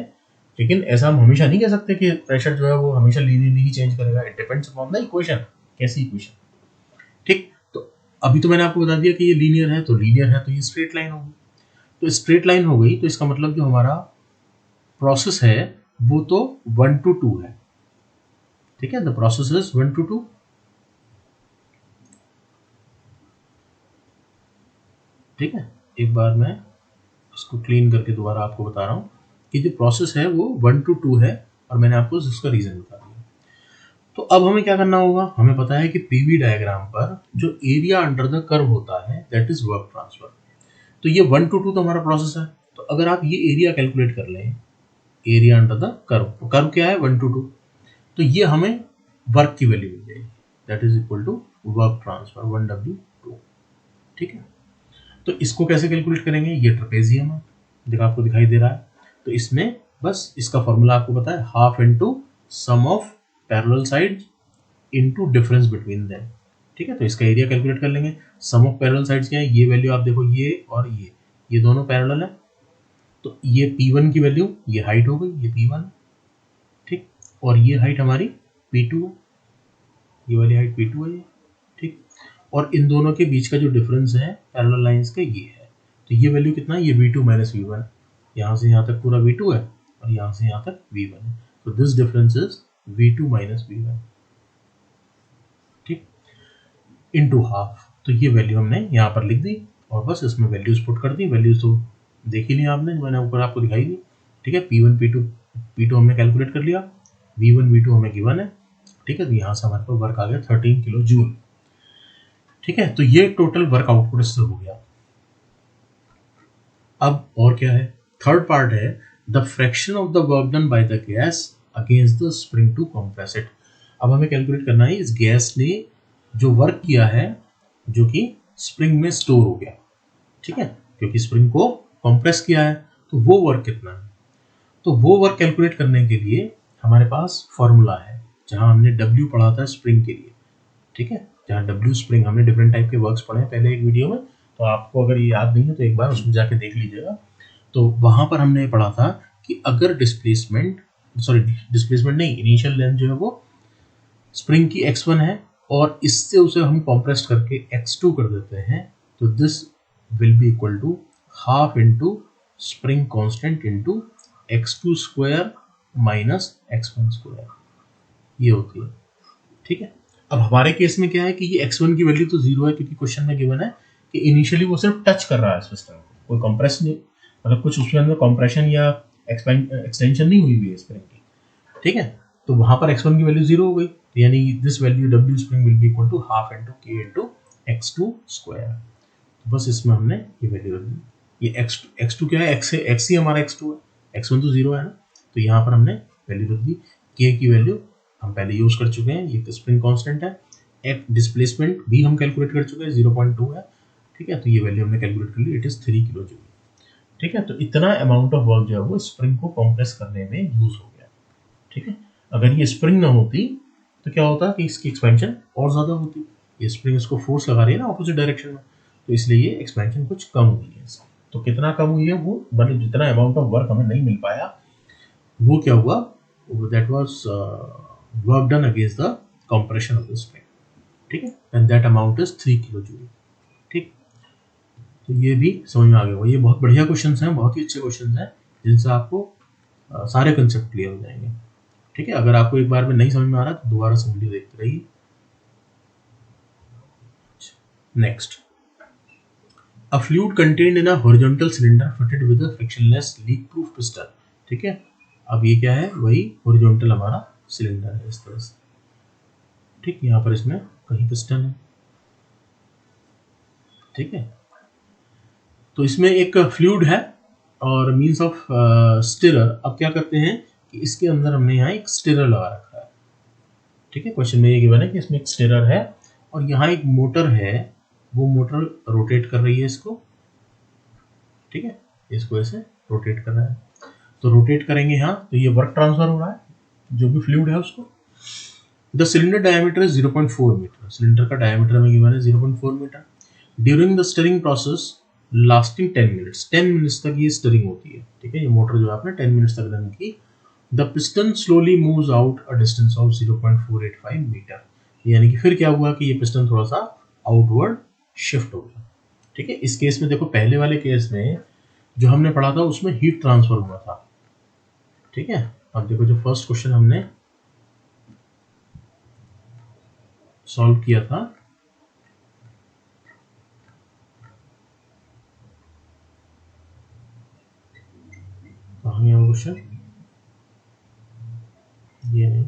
लेकिन ऐसा हम हमेशा नहीं कह सकते कि प्रेशर जो है वो हमेशा लीनियरली ही चेंज करेगा, it depends upon the equation, कैसी इक्वेशन। ठीक, तो अभी तो मैंने आपको बता दिया कि ये लीनियर है, तो लीनियर है तो ये स्ट्रेट लाइन होगी, तो स्ट्रेट लाइन हो गई, तो इसका मतलब जो हमारा प्रोसेस है वो तो 1 to 2 है। ठीक है, द प्रोसेस इज 1 to 2। ठीक है, एक बार मैं इसको क्लीन करके दोबारा आपको बता रहा हूँ कि जो प्रोसेस है वो 1 to 2 है, और मैंने आपको उसका रीजन बता दिया। तो अब हमें क्या करना होगा, हमें पता है कि पीवी डायग्राम पर जो एरिया अंडर द कर्व होता है दैट इज वर्क ट्रांसफर। तो ये 1 to 2 तो हमारा प्रोसेस है, तो अगर आप ये एरिया कैलकुलेट कर लें, एरिया अंडर द कर्व, तो कर्व क्या है 1 to 2, तो ये हमें वर्क की वैल्यू मिल जाएगी, that is equal to work transfer 1W2। ठीक है, तो इसको कैसे कैलकुलेट करेंगे, ये ट्रेपेजियम है, देखो आपको दिखाई दे रहा है, तो इसमें बस इसका फॉर्मूला आपको पता है, half into sum of parallel sides into difference between them. ठीक है, तो इसका एरिया कैलकुलेट कर लेंगे। सम ऑफ पैरेलल साइड्स क्या है, ये वैल्यू आप देखो, ये और ये दोनों पैरेलल है, तो ये P1 की वैल्यू, ये हाइट हो गई, ये P1। ठीक, और ये हाइट हमारी P2, ये वाली हाइट P2 है ये। ठीक, और इन दोनों के बीच का जो डिफरेंस है पैरेलल लाइंस का ये है, तो ये वैल्यू कितना है, ये V2 माइनस V1, यहाँ से यहाँ तक पूरा V2 है और यहाँ से यहाँ तक V1 है, तो this difference is V2 minus V1। ठीक, इनटू हाफ, तो ये वैल्यू हमने यहाँ पर लिख दी और बस इसमें वैल्यूज पुट कर दी। वैल्यूज तो देख ही नहीं आपने, मैंने ऊपर आपको दिखाई दी। ठीक है, P1 P2 हमने कैलकुलेट कर लिया, V1 V2 हमें गिवन है। ठीक है, तो यहाँ से हमारे पास वर्क आ गया 13 किलो जूल। ठीक है, तो ये टोटल वर्क आउटपुट इससे हो गया। अब और क्या है, थर्ड पार्ट है the fraction of the work done by the gas against the spring to compress it. अब हमें कैलकुलेट करना है इस गैस ने जो वर्क किया है जो कि स्प्रिंग में स्टोर हो गया, ठीक है, क्योंकि स्प्रिंग को कंप्रेस किया है, तो वो वर्क कितना है। तो वो वर्क कैलकुलेट करने के लिए हमारे पास फॉर्मूला है, जहां हमने W पढ़ा था स्प्रिंग के लिए, ठीक है, जहां W स्प्रिंग, हमने डिफरेंट टाइप के वर्क्स पढ़े हैं पहले एक वीडियो में, तो आपको अगर ये याद नहीं है तो एक बार उसमें जाके देख लीजिएगा। तो वहां पर हमने पढ़ा था कि अगर डिस्प्लेसमेंट नहीं, इनिशियल लेंथ जो है वो स्प्रिंग की x1 है और इससे उसे हम कॉम्प्रेस करके x2 कर देते हैं, तो this will be equal to half into spring constant into x2 square minus x1 square, ये होती है, ठीक है। अब हमारे केस में क्या है कि ये x1 की वैल्यू तो 0 है, क्योंकि क्वेश्चन में गिवन है कि इनिशियली वो सिर्फ टच कर रहा है सिस्टम को, कोई कंप्रेस नहीं, मतलब कुछ उसके अंदर कंप्रेशन या एक्सटेंशन नहीं हुई है स्प्रिंग की, ठीक है। तो वहां पर x1 की वैल्यू 0 हो गई, तो यानी this value W spring will be equal to half into k into x2 square. तो बस इसमें हमने ये वैल्यू रख दी। ये x2 क्या है, x ही हमारा x2 है, x1 तो 0 है ना, तो यहाँ पर हमने वैल्यू रख दी। k की वैल्यू हम पहले यूज कर चुके हैं, ये स्प्रिंग कांस्टेंट है, एक डिस्प्लेसमेंट भी हम कैलकुलेट कर चुके हैं 0.2 है, ठीक है, तो ये वैल्यू हमने कैलकुलेट कर ली, इट इज 3 किलो जूल, ठीक है। तो इतना अमाउंट ऑफ वर्क जो है वो स्प्रिंग को कंप्रेस करने में यूज हो गया, ठीक है। अगर ये स्प्रिंग ना होती तो क्या होता कि इसकी एक्सपेंशन और ज्यादा होती, ये स्प्रिंग इसको फोर्स लगा रही है ना ऑपोजिट डायरेक्शन में, तो इसलिए ये एक्सपेंशन कुछ कम हुई है। तो कितना कम हुई है, वो मतलब जितना अमाउंट ऑफ वर्क हमें नहीं मिल पाया वो क्या हुआ, that was work done against the compression of the spring, ठीक है, and that amount is 3 kilo joule, ठीक। तो ये भी समझ में आ गया होगा। ये बहुत बढ़िया क्वेश्चंस हैं, बहुत ही अच्छे क्वेश्चंस हैं, जिनसे आपको सारे कंसेप्ट क्लियर हो जाएंगे, ठीक है। अगर आपको एक बार में नहीं समझ में आ रहा तो दोबारा से वीडियो देखते रहिए। Next, a fluid contained in a horizontal cylinder fitted with a frictionless leak proof piston, ठीक है। अब ये क्या है, वही हॉरिजॉन्टल हमारा सिलेंडर है इस तरह से, ठीक, यहाँ पर इसमें कहीं पिस्टन है, ठीक है। तो इसमें एक फ्लूइड है और मींस ऑफ स्टिरर। अब क्या करते हैं कि इसके अंदर हमने यहाँ एक स्टिरर लगा रखा है, ठीक है। क्वेश्चन में ये गिवन है कि इसमें एक स्टिरर है और यहाँ एक मोटर है, वो मोटर रोटेट कर रही है इसको, ठीक है, इसको ऐसे रोटेट कर रहा है। तो रोटेट करेंगे यहाँ तो ये वर्क ट्रांसफर हो रहा है जो भी फ्लूइड है उसको। The cylinder diameter is 0.4 metre, cylinder का डायमीटर में गिवन है 0.4 metre. During the stirring process lasting 10 minutes, 10 minutes तक ये स्टिरिंग होती है, ठीक है। ये मोटर जो आपने 10 मिनट्स तक रन की। The piston slowly moves out a distance of 0.485 metre, यानी कि फिर क्या हुआ कि ये पिस्टन थोड़ा सा आउटवर्ड शिफ्ट हो गया, ठीक है। इस केस में देखो, पहले वाले केस में जो हमने पढ़ा था उसमें हीट ट्रांसफर हुआ था, ठीक है। अब देखो जो फर्स्ट क्वेश्चन हमने सॉल्व किया था, कहाँ गया वो क्वेश्चन, ये नहीं,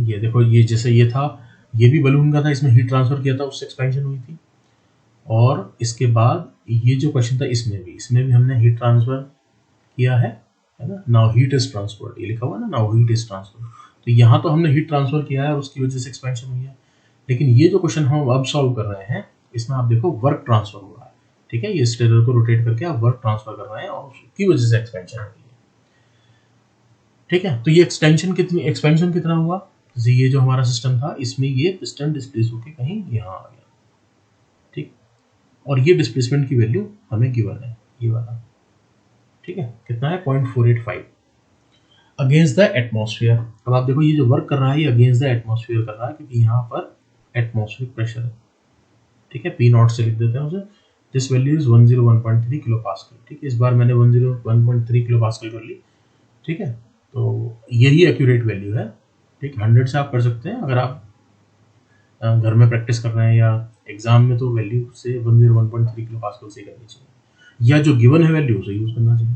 ये देखो, ये जैसे ये था, ये भी बलून का था, इसमें हीट ट्रांसफर किया था, उससे एक्सपेंशन हुई थी। और इसके बाद ये जो क्वेश्चन था इसमें भी हमने हीट ट्रांसफर किया है ना, नाउ हीट इज ट्रांसफर्ड, ये लिखा हुआ है ना, नाउ हीट इज ट्रांसफर्ड। तो यहाँ तो हमने हीट ट्रांसफर किया है और उसकी वजह से एक्सपेंशन हुई है, लेकिन ये जो क्वेश्चन हम अब सॉल्व कर रहे हैं इसमें आप देखो वर्क ट्रांसफर हो रहा है, ठीक है। ये स्टेरर को रोटेट करके आप वर्क ट्रांसफर कर रहे हैं और उसकी वजह से एक्सपेंशन हो रही है, ठीक है। तो ये एक्सपेंशन कितना हुआ, जैसे ये जो हमारा सिस्टम था इसमें ये पिस्टन डिस्प्लेस होकर कहीं यहाँ आ गया, ठीक, और ये डिस्प्लेसमेंट की वैल्यू हमें गिवन है, ये वाला, ठीक है, कितना है 0.485 अगेंस्ट द एटमॉस्फेयर। अब आप देखो ये जो वर्क कर रहा है ये अगेंस्ट द एटमॉस्फेयर कर रहा है, क्योंकि यहाँ पर एटमॉस्फेरिक प्रेशर है, ठीक है, पी नॉट से लिख देते हैं उसे। This value is 101.3 kilo pascal, ठीक है। इस बार मैंने 101.3 किलो पास्कल कर ली, ठीक है। तो यही एक्यूरेट वैल्यू है, ठीक, 100 से आप कर सकते हैं अगर आप घर में प्रैक्टिस कर रहे हैं, या एग्जाम में तो वैल्यू से 101.3 किलो पास्कल से करनी चाहिए, या जो गिवन है वैल्यू उसे यूज करना चाहिए।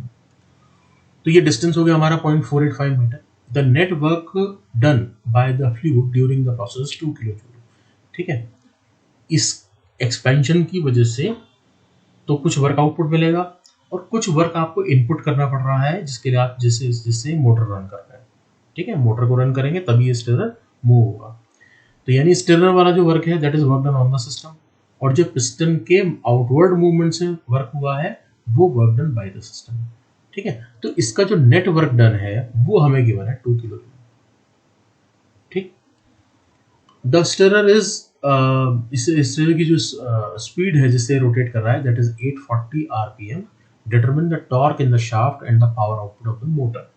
तो ये डिस्टेंस हो गया हमारा 0.485 metre. The net work done by the fluid during the process 2 kilo joule, ठीक है। इस एक्सपेंशन की वजह से तो कुछ वर्क आउटपुट मिलेगा और कुछ वर्क आपको इनपुट करना पड़ रहा है, जिसके लिए आप जिससे मोटर रन कर रहे हैं, ठीक है, मोटर को रन करेंगे तभी ये स्टेरर मूव होगा। तो यानी स्टेरर वाला जो वर्क है that is work done on the system, और जो पिस्टन के आउटवर्ड मूवमेंट से वर्क हुआ है वो work done by the system. ठीक है, तो इसका जो नेट वर्क डन है वो हमें गिवन है 2 किलो। ठीक, द स्टेरर इज इस स्टेरर की जो स्पीड है जिससे रोटेट कर रहा है that is 840 RPM. Determine the torque in the shaft and the power output of the motor.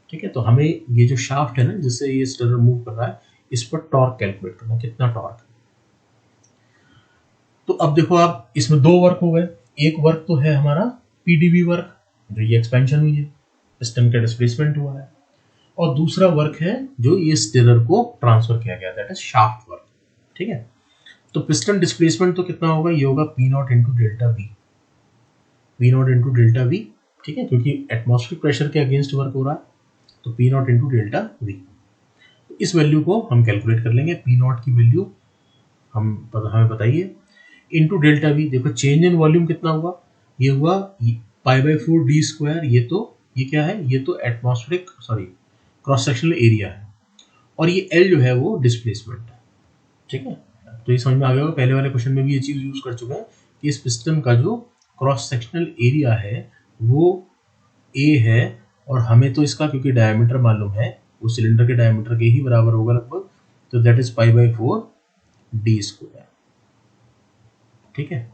ठीक है, तो हमें ये जो शाफ्ट है ना जिससे ये स्टेरर मूव कर रहा है इस पर टॉर्क कैलकुलेट करना, कितना टॉर्क। तो अब देखो आप, इसमें दो वर्क हो गए। एक वर्क तो है हमारा पीडीवी वर्क, जो ये एक्सपेंशन हुई है, पिस्टन का डिस्प्लेसमेंट हुआ है, और दूसरा वर्क है जो ये स्टेरर को ट्रांसफर किया गया, दैट इज शाफ्ट वर्क। ठीक है, तो पिस्टन डिस्प्लेसमेंट तो कितना होगा, ये होगा P not into delta we, P not into delta we. ठीक है, क्योंकि एटमॉस्फेरिक प्रेशर के अगेंस्ट वर्क हो रहा है, तो P not into delta we. इस वैल्यू को हम कैलकुलेट कर लेंगे, पी नॉट की वैल्यू हमें बताइए इंटू डेल्टा वी। देखो चेंज इन वॉल्यूम कितना हुआ, ये हुआ पाई बाई 4 डी स्क्वायर। ये क्या है, ये तो एटमॉस्फेरिक क्रॉस सेक्शनल एरिया है, और ये एल जो है वो डिस्प्लेसमेंट है। ठीक है, तो ये समझ में आ गया होगा, पहले वाले क्वेश्चन में भी ये चीज यूज कर चुके हैं कि इस पिस्टन का जो क्रॉस सेक्शनल एरिया है वो ए है, और हमें तो इसका क्योंकि डायमीटर मालूम है वो सिलेंडर के डायमीटर के ही बराबर होगा लगभग, तो that is pi by 4 D square. ठीक है,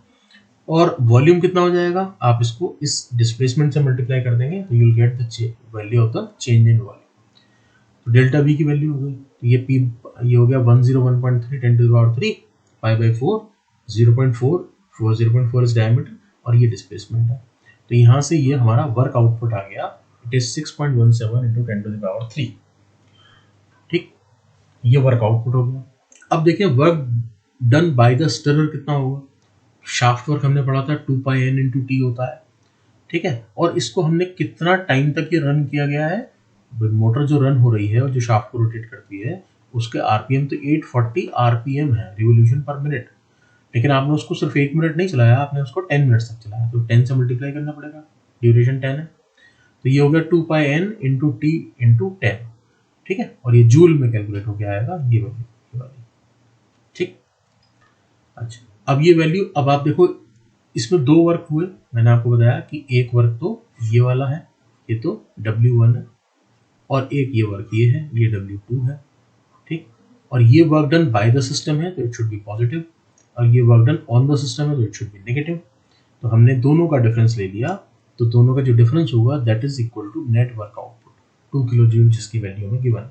और वॉल्यूम कितना हो जाएगा, आप इसको इस डिस्प्लेसमेंट से मल्टीप्लाई कर देंगे तो you will get the value of the change in volume. तो डेल्टा वी की वैल्यू हो गई, तो ये हो गया 101.3 10 to the power 3 pi by 4 0.4 is diameter, और ये डिस्प्लेसमेंट है। तो यहाँ से ये हमारा वर्क आउटपुट आ गया, it is 6.17 into 10 to the power 3। ठीक, ये वर्क आउटपुट हो गया। अब देखिए work done by the stirrer कितना होगा। शाफ्ट वर्क हमने पढ़ा था 2 पाई एन इंटू टी होता है। ठीक है, और इसको हमने कितना टाइम तक ये रन किया गया है, मोटर जो रन हो रही है और जो शाफ्ट को रोटेट करती है उसके आरपीएम तो 840 आरपीएम है, रिवोल्यूशन पर मिनट। लेकिन आपने उसको सिर्फ 1 मिनट नहीं चलाया, आपने उसको 10 मिनट्स तक चलाया, तो 10 से मल्टीप्लाई करना पड़ेगा, ड्यूरेशन 10 है, तो ये हो गया 2 पाई एन इंटू टी इंटू 10। ठीक है, और ये जूल में कैलकुलेट होकर आएगा ये वैल्यू। ठीक, अच्छा, अब ये वैल्यू, अब आप देखो इसमें दो वर्क हुए, मैंने आपको बताया कि एक वर्क तो ये वाला है, ये तो W1 है, और एक ये वर्क ये है, ये W2 है। ठीक, और ये work done by the system है तो इट शुड बी पॉजिटिव, और ये work done on the system है तो इट शुड बी नेगेटिव। तो हमने दोनों का डिफरेंस ले लिया, तो दोनों का जो डिफरेंस होगा that is equal to net work output 2 kilo joule, जिसकी वैल्यू हमें गिवन।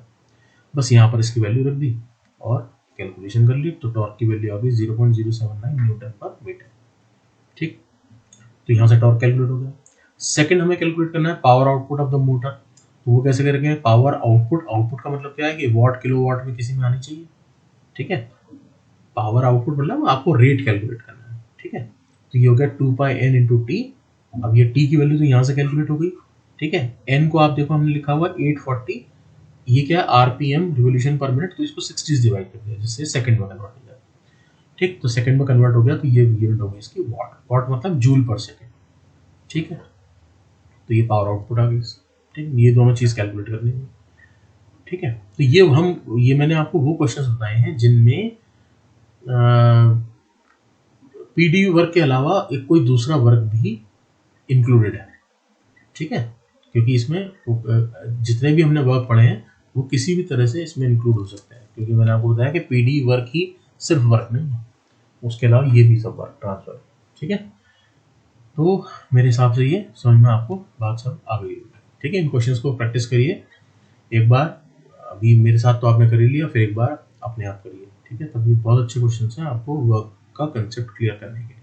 बस यहाँ पर इसकी वैल्यू रख दी और कैलकुलेशन कर ली, तो टॉर्क की वैल्यू आ गई 0.079 न्यूटन पर मीटर। ठीक, तो यहाँ से टॉर्क कैलकुलेट हो गया। सेकंड हमें कैलकुलेट करना है power output of the motor, तो वो कैसे करेंगे, पावर आउटपुट, आउटपुट का मतलब क्या है कि वॉट किलो वॉट में किसी में आनी चाहिए। ठीक है, पावर आउटपुट मतलब आपको रेट कैलकुलेट करना है। ठीक है, तो ये हो गया 2 पाई एन इंटू टी। अब ये टी की वैल्यू तो यहाँ से कैलकुलेट हो गई। ठीक है, एन को आप देखो हमने लिखा हुआ 840, ये क्या है आरपीएम, रिवोल्यूशन पर मिनट, तो इसको 60 से डिवाइड कर दिया जिससे सेकंड में कन्वर्ट हो जाए। ठीक, तो सेकंड में कन्वर्ट हो गया, तो ये यूनिट हो गई इसकी वॉट, वॉट मतलब जूल पर सेकंड। ठीक है, तो ये पावर आउटपुट आ गई। ठीक, ये दोनों चीज कैलकुलेट करनी है। ठीक है, तो ये मैंने आपको वो क्वेश्चंस बताए हैं जिनमें पीडी वर्क के अलावा एक कोई दूसरा वर्क भी इंक्लूडेड है। ठीक है, क्योंकि इसमें जितने भी हमने वर्क पढ़े हैं वो किसी भी तरह से इसमें इंक्लूड हो सकते हैं, क्योंकि मैंने आपको बताया कि पीडी वर्क ही सिर्फ वर्क नहीं है, उसके अलावा ये भी सब वर्क ट्रांसफर। ठीक है, तो मेरे हिसाब से ये समझ में आपको बात सब आ गई होगी। ठीक है, इन क्वेश्चंस को प्रैक्टिस करिए एक बार, अभी मेरे साथ तो आपने कर ही लिया, फिर एक बार अपने आप करिए। ठीक है, तब ये बहुत अच्छे क्वेश्चंस हैं आपको वर्क का कंसेप्ट क्लियर करने के लिए।